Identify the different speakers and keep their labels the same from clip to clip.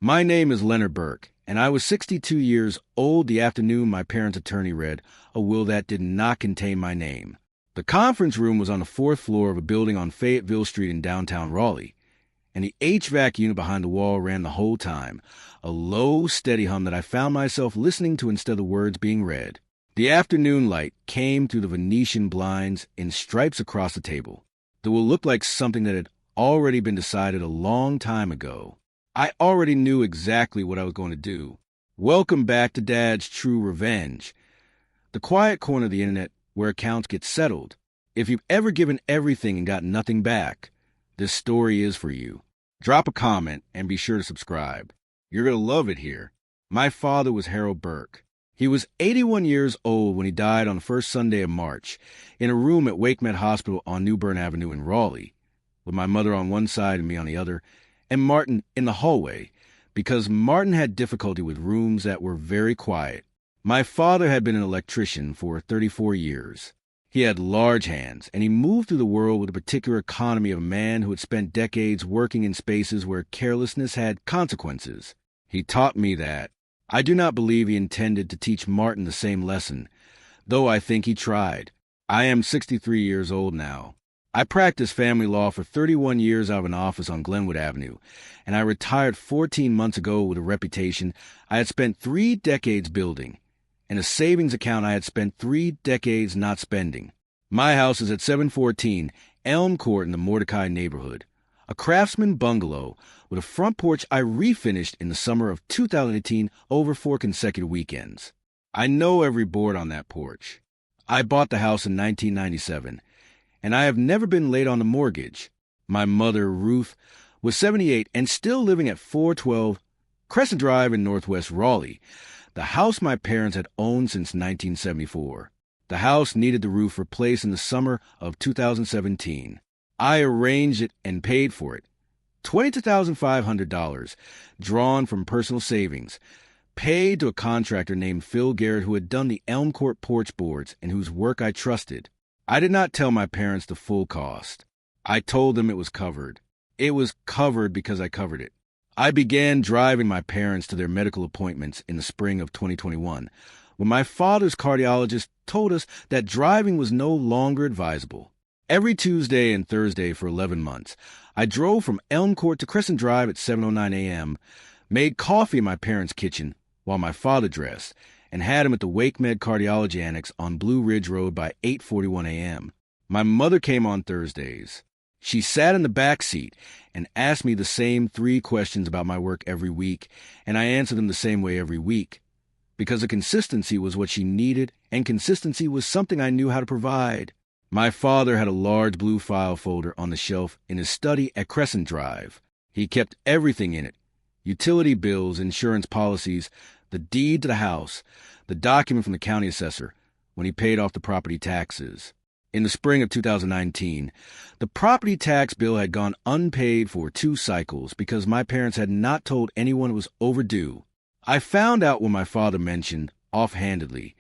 Speaker 1: My name is Leonard Burke, and I was 62 years old the afternoon my parents' attorney read a will that did not contain my name. The conference room was on the fourth floor of a building on Fayetteville Street in downtown Raleigh, and the HVAC unit behind the wall ran the whole time, a low, steady hum that I found myself listening to instead of the words being read. The afternoon light came through the Venetian blinds in stripes across the table. The will looked like something that had already been decided a long time ago. I already knew exactly what I was going to do. Welcome back to Dad's True Revenge, the quiet corner of the internet where accounts get settled. If you've ever given everything and got nothing back, this story is for you. Drop a comment and be sure to subscribe. You're going to love it here. My father was Harold Burke. He was 81 years old when he died on the first Sunday of March in a room at WakeMed Hospital on New Bern Avenue in Raleigh, with my mother on one side and me on the other, and Martin in the hallway, because Martin had difficulty with rooms that were very quiet. My father had been an electrician for 34 years. He had large hands, and he moved through the world with the particular economy of a man who had spent decades working in spaces where carelessness had consequences. He taught me that. I do not believe he intended to teach Martin the same lesson, though I think he tried. I am 63 years old now. I practiced family law for 31 years out of an office on Glenwood Avenue, and I retired 14 months ago with a reputation I had spent 3 decades building, and a savings account I had spent 3 decades not spending. My house is at 714 Elm Court in the Mordecai neighborhood, a craftsman bungalow with a front porch I refinished in the summer of 2018 over 4 consecutive weekends. I know every board on that porch. I bought the house in 1997, and I have never been late on the mortgage. My mother, Ruth, was 78 and still living at 412 Crescent Drive in Northwest Raleigh, the house my parents had owned since 1974. The house needed the roof replaced in the summer of 2017. I arranged it and paid for it. $22,500, drawn from personal savings, paid to a contractor named Phil Garrett who had done the Elm Court porch boards and whose work I trusted. I did not tell my parents the full cost. I told them it was covered. It was covered because I covered it. I began driving my parents to their medical appointments in the spring of 2021, when my father's cardiologist told us that driving was no longer advisable. Every Tuesday and Thursday for 11 months, I drove from Elm Court to Crescent Drive at 7:09 a.m., made coffee in my parents' kitchen while my father dressed, and had him at the WakeMed Cardiology Annex on Blue Ridge Road by 8:41 a.m. My mother came on Thursdays. She sat in the back seat and asked me the same 3 questions about my work every week, and I answered them the same way every week, because the consistency was what she needed, and consistency was something I knew how to provide. My father had a large blue file folder on the shelf in his study at Crescent Drive. He kept everything in it: utility bills, insurance policies, the deed to the house, the document from the county assessor when he paid off the property taxes. In the spring of 2019, the property tax bill had gone unpaid for 2 cycles because my parents had not told anyone it was overdue. I found out when my father mentioned, offhandedly,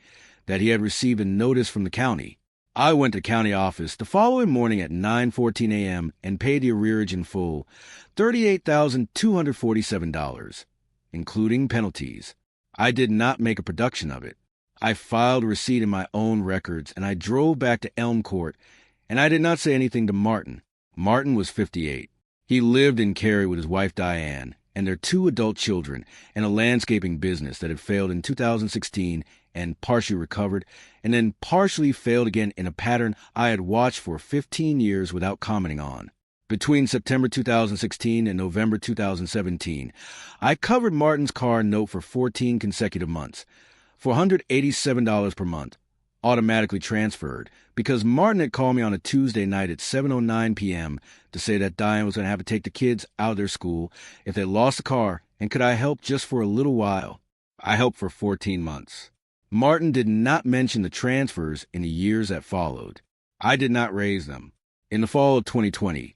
Speaker 1: that he had received a notice from the county. I went to county office the following morning at 9:14 a.m. and paid the arrearage in full, $38,247, including penalties. I did not make a production of it. I filed a receipt in my own records, and I drove back to Elm Court, and I did not say anything to Martin. Martin was 58. He lived in Cary with his wife Diane and their 2 adult children and a landscaping business that had failed in 2016 and partially recovered, and then partially failed again in a pattern I had watched for 15 years without commenting on. Between September 2016 and November 2017, I covered Martin's car note for 14 consecutive months, for $187 per month, automatically transferred, because Martin had called me on a Tuesday night at 7:09 p.m. to say that Diane was going to have to take the kids out of their school if they lost the car, and could I help just for a little while. I helped for 14 months. Martin did not mention the transfers in the years that followed. I did not raise them. In the fall of 2020,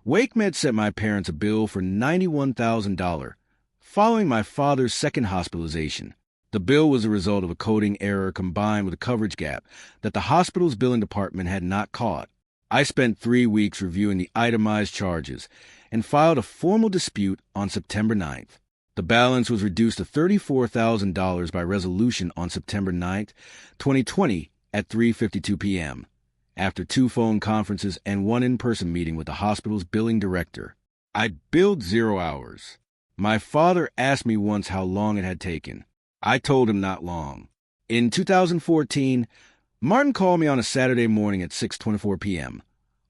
Speaker 1: WakeMed sent my parents a bill for $91,000 following my father's second hospitalization. The bill was a result of a coding error combined with a coverage gap that the hospital's billing department had not caught. I spent 3 weeks reviewing the itemized charges and filed a formal dispute on September 9th. The balance was reduced to $34,000 by resolution on September 9, 2020 at 3:52 p.m., after 2 phone conferences and 1 in-person meeting with the hospital's billing director. I'd billed 0 hours. My father asked me once how long it had taken. I told him not long. In 2014, Martin called me on a Saturday morning at 6:24 p.m.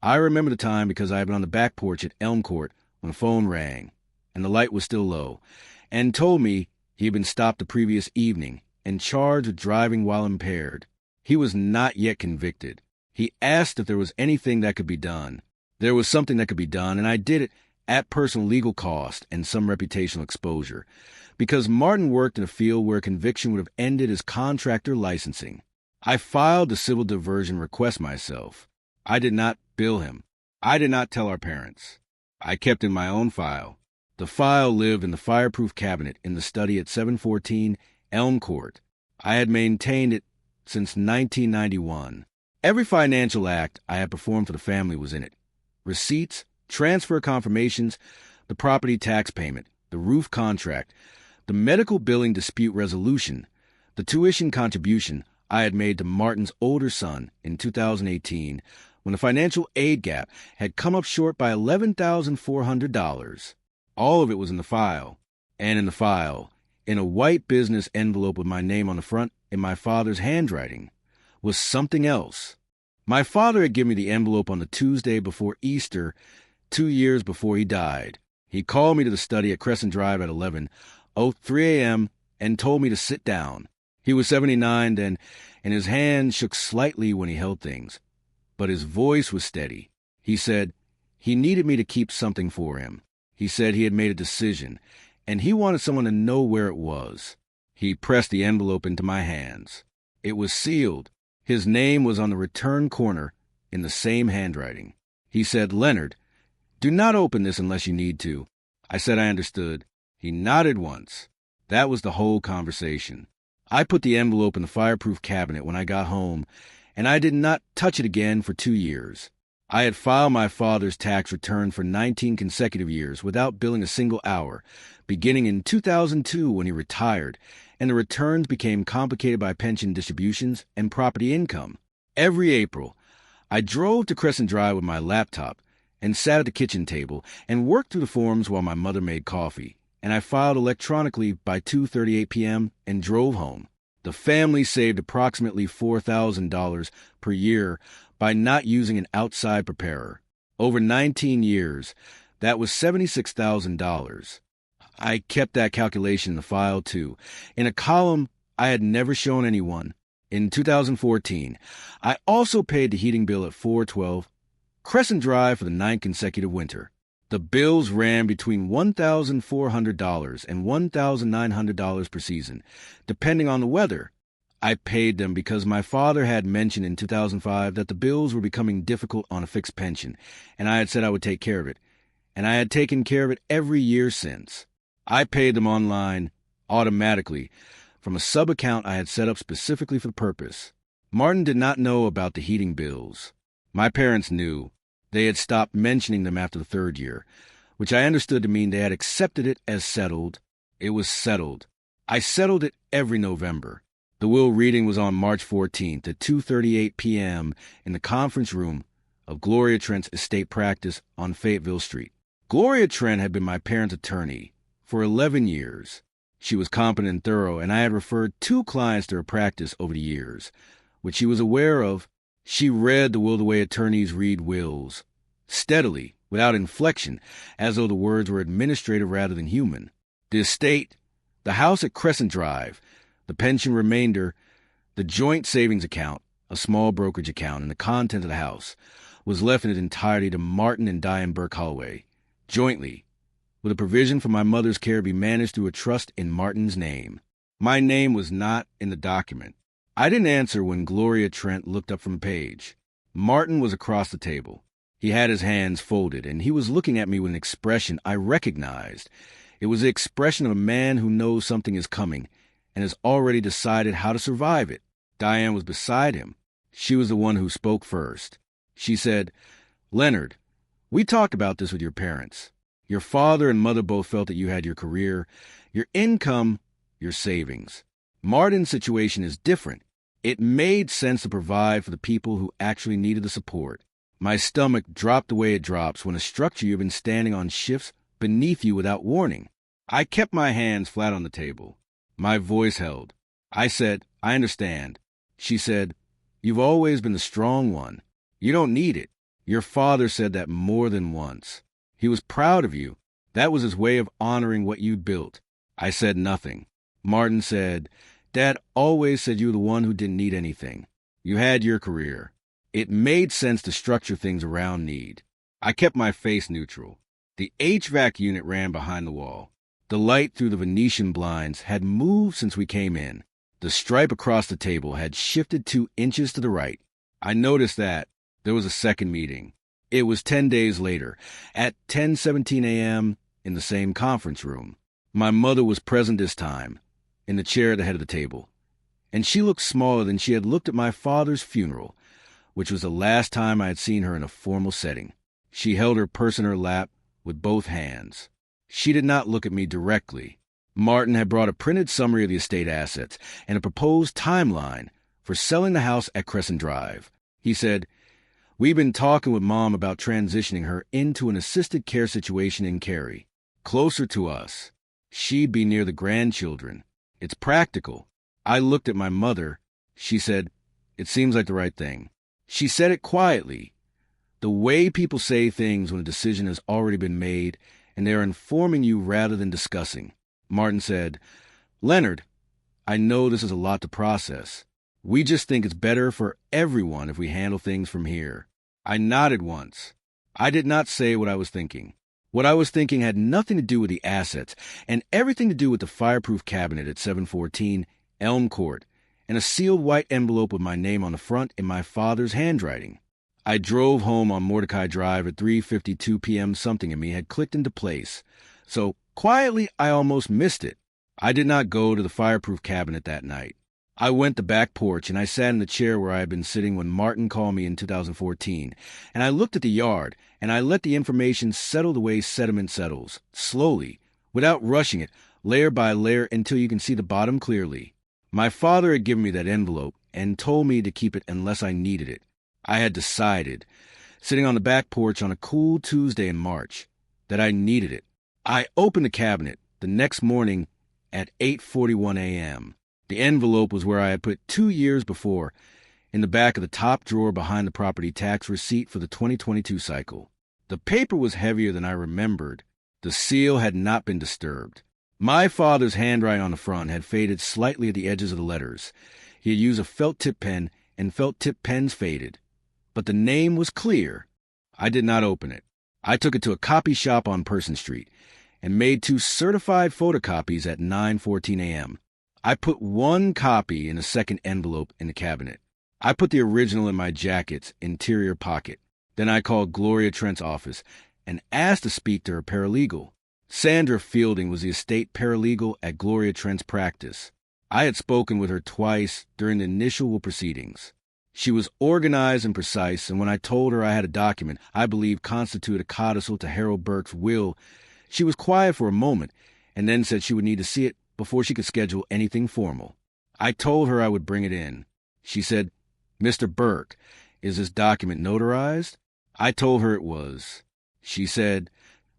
Speaker 1: I remember the time because I had been on the back porch at Elm Court when the phone rang, and the light was still low, and told me he had been stopped the previous evening and charged with driving while impaired. He was not yet convicted. He asked if there was anything that could be done. There was something that could be done, and I did it at personal legal cost and some reputational exposure, because Martin worked in a field where a conviction would have ended his contractor licensing. I filed the civil diversion request myself. I did not bill him. I did not tell our parents. I kept in my own file. The file lived in the fireproof cabinet in the study at 714 Elm Court. I had maintained it since 1991. Every financial act I had performed for the family was in it. Receipts, transfer confirmations, the property tax payment, the roof contract, the medical billing dispute resolution, the tuition contribution I had made to Martin's older son in 2018 when the financial aid gap had come up short by $11,400. All of it was in the file. And in the file, in a white business envelope with my name on the front in my father's handwriting, was something else. My father had given me the envelope on the Tuesday before Easter, 2 years before he died. He called me to the study at Crescent Drive at 11:03 a.m. and told me to sit down. He was 79 then, and his hand shook slightly when he held things, but his voice was steady. He said he needed me to keep something for him. He said he had made a decision, and he wanted someone to know where it was. He pressed the envelope into my hands. It was sealed. His name was on the return corner in the same handwriting. He said, "Leonard, do not open this unless you need to." I said I understood. He nodded once. That was the whole conversation. I put the envelope in the fireproof cabinet when I got home, and I did not touch it again for 2 years. I had filed my father's tax return for 19 consecutive years without billing a single hour, beginning in 2002 when he retired, and the returns became complicated by pension distributions and property income. Every April, I drove to Crescent Drive with my laptop and sat at the kitchen table and worked through the forms while my mother made coffee, and I filed electronically by 2:38 p.m. and drove home. The family saved approximately $4,000 per year by not using an outside preparer. Over 19 years, that was $76,000. I kept that calculation in the file, too, in a column I had never shown anyone. In 2014, I also paid the heating bill at 412 Crescent Drive for the 9th consecutive winter. The bills ran between $1,400 and $1,900 per season, depending on the weather. I paid them because my father had mentioned in 2005 that the bills were becoming difficult on a fixed pension, and I had said I would take care of it, and I had taken care of it every year since. I paid them online, automatically, from a sub-account I had set up specifically for the purpose. Martin did not know about the heating bills. My parents knew. They had stopped mentioning them after the 3rd year, which I understood to mean they had accepted it as settled. It was settled. I settled it every November. The will reading was on March 14th at 2:38 p.m. in the conference room of Gloria Trent's estate practice on Fayetteville Street. Gloria Trent had been my parents' attorney for 11 years. She was competent and thorough, and I had referred 2 clients to her practice over the years, which she was aware of. She read the will the way attorneys read wills, steadily, without inflection, as though the words were administrative rather than human. The estate, the house at Crescent Drive, the pension remainder, the joint savings account, a small brokerage account, and the content of the house was left in its entirety to Martin and Diane Burke Holloway, jointly, with a provision for my mother's care to be managed through a trust in Martin's name. My name was not in the document. I didn't answer when Gloria Trent looked up from the page. Martin was across the table. He had his hands folded, and he was looking at me with an expression I recognized. It was the expression of a man who knows something is coming and has already decided how to survive it. Diane was beside him. She was the one who spoke first. She said, "Leonard, we talked about this with your parents. Your father and mother both felt that you had your career, Your income, your savings. Martin's situation is different. It made sense to provide for the people who actually needed the support. My stomach dropped the way it drops when a structure you've been standing on shifts beneath you without warning. I kept my hands flat on the table. My voice held. I said, I understand. She said, you've always been the strong one. You don't need it. Your father said that more than once. He was proud of you. That was his way of honoring what you built. I said nothing. Martin said, Dad always said you were the one who didn't need anything. You had your career. It made sense to structure things around need. I kept my face neutral. The HVAC unit ran behind the wall. The light through the Venetian blinds had moved since we came in. The stripe across the table had shifted 2 inches to the right. I noticed that. There was a second meeting. It was 10 days later, at 10:17 a.m. in the same conference room. My mother was present this time, in the chair at the head of the table, and she looked smaller than she had looked at my father's funeral, which was the last time I had seen her in a formal setting. She held her purse in her lap with both hands. She did not look at me directly. Martin had brought a printed summary of the estate assets and a proposed timeline for selling the house at Crescent Drive. He said, we've been talking with Mom about transitioning her into an assisted care situation in Cary, closer to us. She'd be near the grandchildren. It's practical. I looked at my mother. She said, it seems like the right thing. She said it quietly, the way people say things when a decision has already been made and they are informing you rather than discussing. Martin said, Leonard, I know this is a lot to process. We just think it's better for everyone if we handle things from here. I nodded once. I did not say what I was thinking. What I was thinking had nothing to do with the assets and everything to do with the fireproof cabinet at 714 Elm Court and a sealed white envelope with my name on the front in my father's handwriting. I drove home on Mordecai Drive at 3:52 p.m. Something in me had clicked into place. So quietly, I almost missed it. I did not go to the fireproof cabinet that night. I went to the back porch and I sat in the chair where I had been sitting when Martin called me in 2014, and I looked at the yard and I let the information settle the way sediment settles, slowly, without rushing it, layer by layer until you can see the bottom clearly. My father had given me that envelope and told me to keep it unless I needed it. I had decided, sitting on the back porch on a cool Tuesday in March, that I needed it. I opened the cabinet the next morning at 8:41 a.m. The envelope was where I had put 2 years before, in the back of the top drawer behind the property tax receipt for the 2022 cycle. The paper was heavier than I remembered. The seal had not been disturbed. My father's handwriting on the front had faded slightly at the edges of the letters. He had used a felt-tip pen, and felt-tip pens faded. But the name was clear. I did not open it. I took it to a copy shop on Person Street and made 2 certified photocopies at 9:14 a.m. I put 1 copy in a second envelope in the cabinet. I put the original in my jacket's interior pocket. Then I called Gloria Trent's office and asked to speak to her paralegal. Sandra Fielding was the estate paralegal at Gloria Trent's practice. I had spoken with her twice during the initial proceedings. She was organized and precise, and when I told her I had a document I believed constituted a codicil to Harold Burke's will, she was quiet for a moment and then said she would need to see it before she could schedule anything formal. I told her I would bring it in. She said, Mr. Burke, is this document notarized? I told her it was. She said,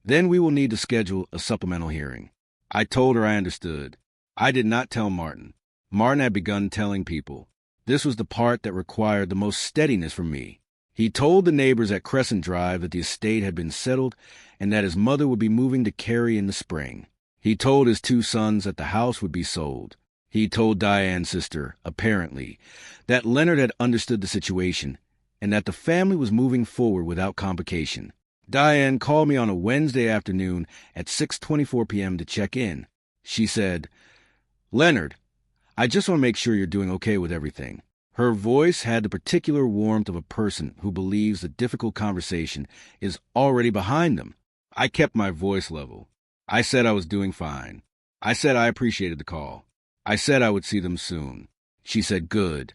Speaker 1: then we will need to schedule a supplemental hearing. I told her I understood. I did not tell Martin. Martin had begun telling people. This was the part that required the most steadiness from me. He told the neighbors at Crescent Drive that the estate had been settled and that his mother would be moving to Cary in the spring. He told his 2 sons that the house would be sold. He told Diane's sister, apparently, that Leonard had understood the situation and that the family was moving forward without complication. Diane called me on a Wednesday afternoon at 6:24 p.m. to check in. She said, Leonard, I just want to make sure you're doing okay with everything. Her voice had the particular warmth of a person who believes the difficult conversation is already behind them. I kept my voice level. I said I was doing fine. I said I appreciated the call. I said I would see them soon. She said good,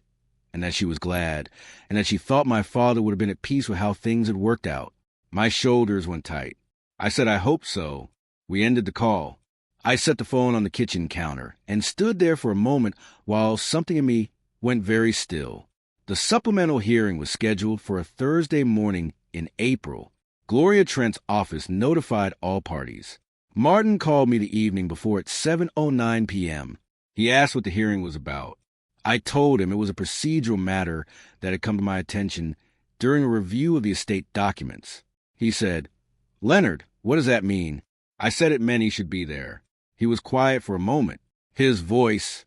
Speaker 1: and that she was glad, and that she thought my father would have been at peace with how things had worked out. My shoulders went tight. I said I hoped so. We ended the call. I set the phone on the kitchen counter and stood there for a moment while something in me went very still. The supplemental hearing was scheduled for a Thursday morning in April. Gloria Trent's office notified all parties. Martin called me the evening before at 7:09 p.m. He asked what the hearing was about. I told him it was a procedural matter that had come to my attention during a review of the estate documents. He said, "Leonard, what does that mean?" I said it meant he should be there. He was quiet for a moment. His voice,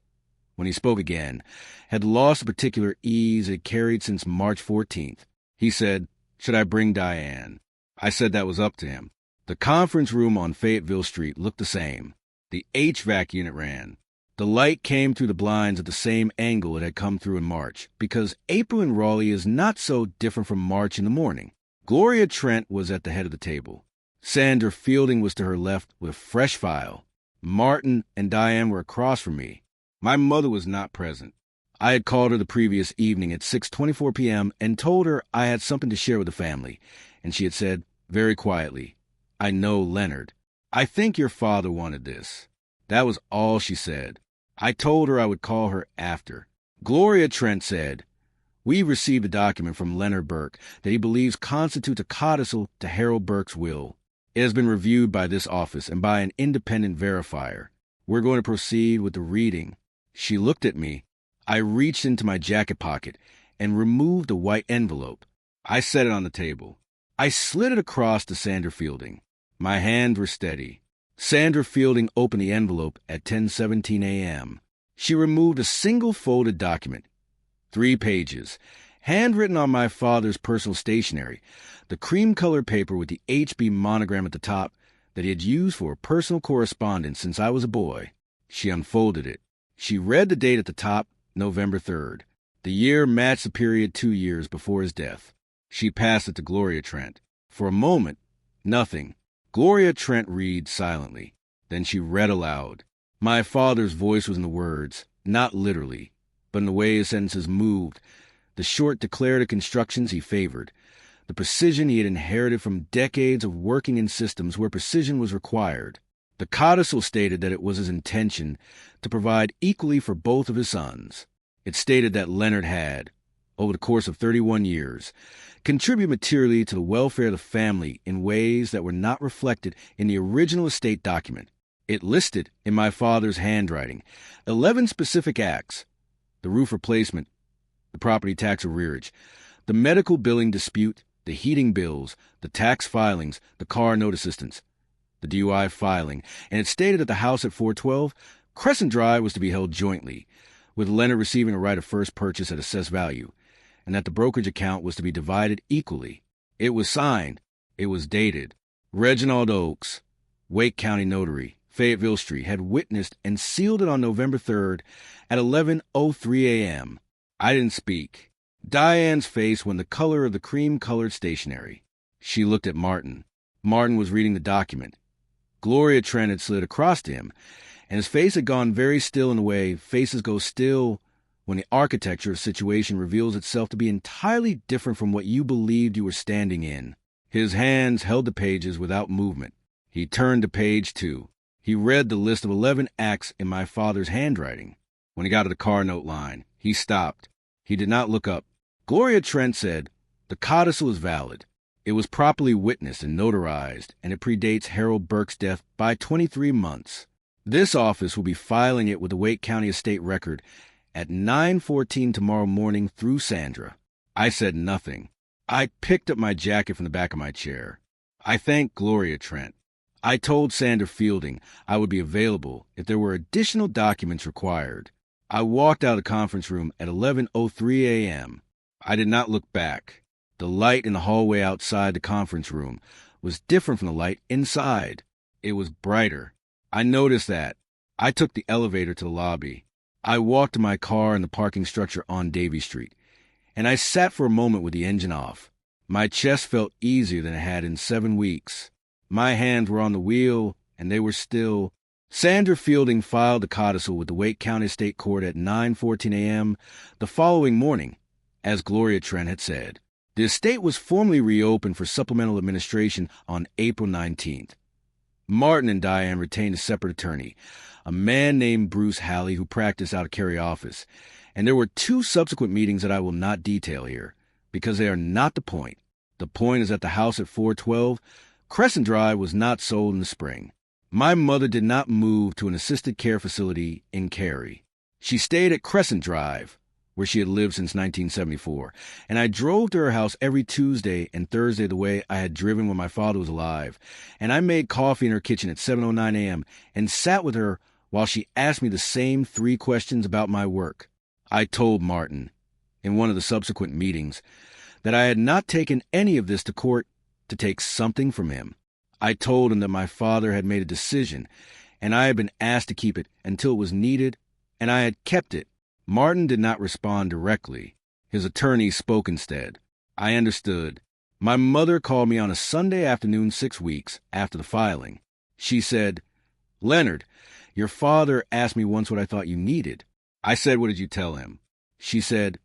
Speaker 1: when he spoke again, had lost the particular ease it carried since March 14th. He said, "Should I bring Diane?" I said that was up to him. The conference room on Fayetteville Street looked the same. The HVAC unit ran. The light came through the blinds at the same angle it had come through in March, because April in Raleigh is not so different from March in the morning. Gloria Trent was at the head of the table. Sandra Fielding was to her left with a fresh file. Martin and Diane were across from me. My mother was not present. I had called her the previous evening at 6:24 p.m. and told her I had something to share with the family, and she had said, very quietly, "I know Leonard. I think your father wanted this." That was all she said. I told her I would call her after. Gloria Trent said, "We received a document from Leonard Burke that he believes constitutes a codicil to Harold Burke's will. It has been reviewed by this office and by an independent verifier. We're going to proceed with the reading." She looked at me. I reached into my jacket pocket and removed a white envelope. I set it on the table. I slid it across to Sandra Fielding. My hands were steady. Sandra Fielding opened the envelope at 10:17 a.m. She removed a single folded document, 3 pages, handwritten on my father's personal stationery, the cream-colored paper with the HB monogram at the top that he had used for personal correspondence since I was a boy. She unfolded it. She read the date at the top, November 3rd. The year matched the period 2 years before his death. She passed it to Gloria Trent. For a moment, nothing. Gloria Trent read silently. Then she read aloud. My father's voice was in the words, not literally, but in the way his sentences moved, the short declarative constructions he favored, the precision he had inherited from decades of working in systems where precision was required. The codicil stated that it was his intention to provide equally for both of his sons. It stated that Leonard had, over the course of 31 years, contributed materially to the welfare of the family in ways that were not reflected in the original estate document. It listed, in my father's handwriting, 11 specific acts: the roof replacement, the property tax arrearage, the medical billing dispute, the heating bills, the tax filings, the car note assistance, the DUI filing, and it stated that the house at 412 Crescent Drive was to be held jointly, with Leonard receiving a right of first purchase at assessed value, and that the brokerage account was to be divided equally. It was signed. It was dated. Reginald Oakes, Wake County Notary, Fayetteville Street, had witnessed and sealed it on November 3rd at 11:03 a.m. I didn't speak. Diane's face went the color of the cream-colored stationery. She looked at Martin. Martin was reading the document. Gloria Trent had slid across to him, and his face had gone very still in a way faces go still when the architecture of a situation reveals itself to be entirely different from what you believed you were standing in. His hands held the pages without movement. He turned to page 2. He read the list of 11 acts in my father's handwriting. When he got to the car note line, he stopped. He did not look up. Gloria Trent said, "The codicil is valid. It was properly witnessed and notarized, and it predates Harold Burke's death by 23 months. This office will be filing it with the Wake County Estate Record at 9:14 tomorrow morning through Sandra." I said nothing. I picked up my jacket from the back of my chair. I thanked Gloria Trent. I told Sandra Fielding I would be available if there were additional documents required. I walked out of the conference room at 11:03 a.m. I did not look back. The light in the hallway outside the conference room was different from the light inside. It was brighter. I noticed that. I took the elevator to the lobby. I walked to my car in the parking structure on Davie Street, and I sat for a moment with the engine off. My chest felt easier than it had in 7 weeks. My hands were on the wheel, and they were still. Sandra Fielding filed the codicil with the Wake County State Court at 9:14 a.m. the following morning, as Gloria Trent had said. The estate was formally reopened for supplemental administration on April 19th. Martin and Diane retained a separate attorney, a man named Bruce Halley who practiced out of Cary office, and there were 2 subsequent meetings that I will not detail here, because they are not the point. The point is that the house at 412 Crescent Drive was not sold in the spring. My mother did not move to an assisted care facility in Cary. She stayed at Crescent Drive, where she had lived since 1974, and I drove to her house every Tuesday and Thursday the way I had driven when my father was alive, and I made coffee in her kitchen at 7:09 a.m. and sat with her while she asked me the same 3 questions about my work. I told Martin, in one of the subsequent meetings, that I had not taken any of this to court to take something from him. I told him that my father had made a decision, and I had been asked to keep it until it was needed, and I had kept it. Martin did not respond directly. His attorney spoke instead. I understood. My mother called me on a Sunday afternoon 6 weeks after the filing. She said, "Leonard, your father asked me once what I thought you needed." I said, "What did you tell him?" She said,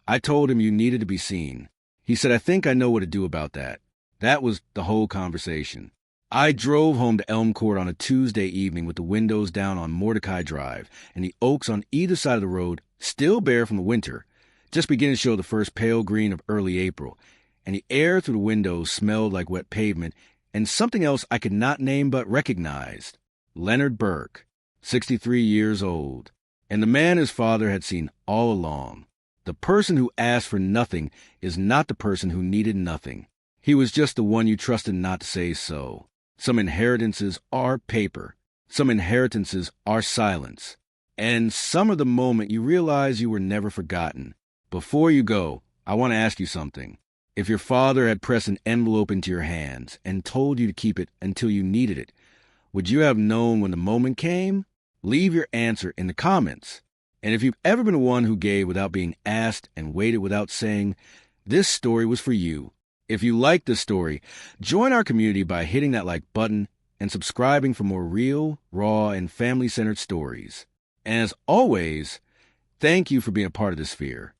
Speaker 1: "I told him you needed to be seen." He said, "I think I know what to do about that." That was the whole conversation. I drove home to Elm Court on a Tuesday evening with the windows down on Mordecai Drive and the oaks on either side of the road, still bare from the winter, just beginning to show the first pale green of early April, and the air through the windows smelled like wet pavement and something else I could not name but recognized. Leonard Burke, 63 years old, and the man his father had seen all along. The person who asked for nothing is not the person who needed nothing. He was just the one you trusted not to say so. Some inheritances are paper. Some inheritances are silence. And some are the moment you realize you were never forgotten. Before you go, I want to ask you something. If your father had pressed an envelope into your hands and told you to keep it until you needed it, would you have known when the moment came? Leave your answer in the comments. And if you've ever been one who gave without being asked and waited without saying, this story was for you. If you like this story, join our community by hitting that like button and subscribing for more real, raw, and family-centered stories. And as always, thank you for being a part of this sphere.